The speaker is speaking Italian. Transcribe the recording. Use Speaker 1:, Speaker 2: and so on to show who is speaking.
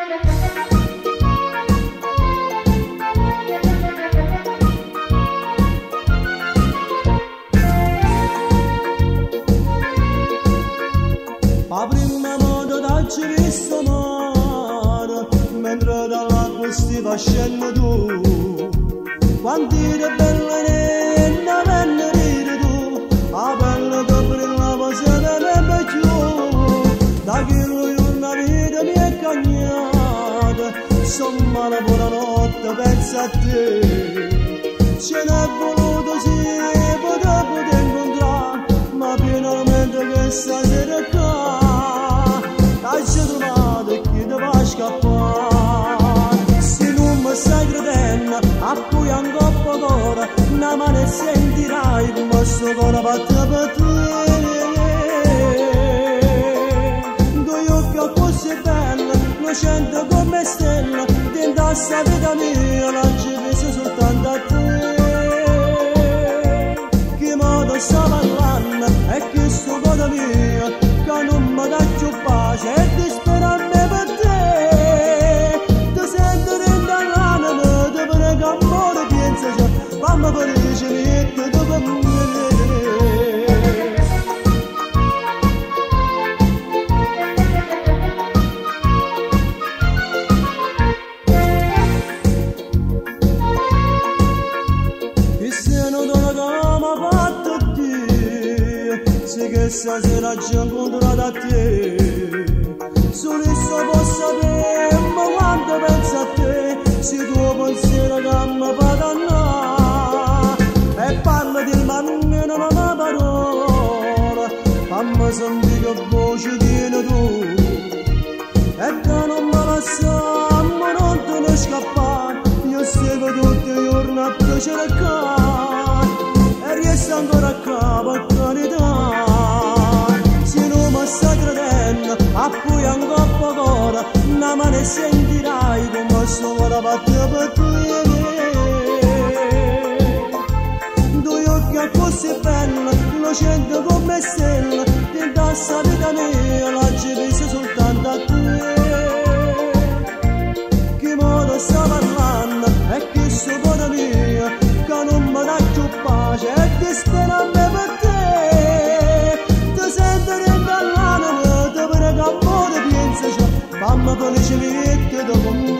Speaker 1: La prima moda dal visto mare, mentre dall'acqua stiva scendo tu. Quanti di belle nenne venne ride tu, la pelle che brillava se ne neve più. Da che una vita mi è cagnata, insomma la buonanotte pensa a te. Ce n'è voluto sì, poter incontrare, ma finalmente che stasera qua ci trovato e chi te va scappare. Se non mi stai credendo, a cui un coppo d'ora, una mano sentirai come sto cuore batte per te. Due occhi così belli, innocenti come stelle, dentro sta vita mia la ci vede soltanto a te. Che modo sta parlando e che sto cuore mio, che non mi dà più pace e ti spero a me per te. Ti sento dentro l'anima, ti prego amore, pensa già, fammi felice, metti dopo me. Che se non dona che mi ha fatto Dio, se che stasera ci incontrato a te. Solo io posso sapere, ma quando penso a te, se tuo pensiero che mi fa dannare. E parla di almeno una parola, fammi sentire che voce tieni tu. E che non mi lasciamo, non te ne scappare, io seguo tutti i giorni a piacere qua. E riesco ancora a capo a carità. Se non mi stai credendo, a cui un coppo d'ora, una mano sentirai come sto cuore batte per te. Due occhi così belli, innocenti come stelle, dentro sta vita mia la ci vede soltanto a te. Che modo sta parlando e che sto cuore mio, che non mi dà più pace e ti spero a me per te. Ti sento dentro l'anima, ti prego amore, pensa già, fammi felice, metti dopo me.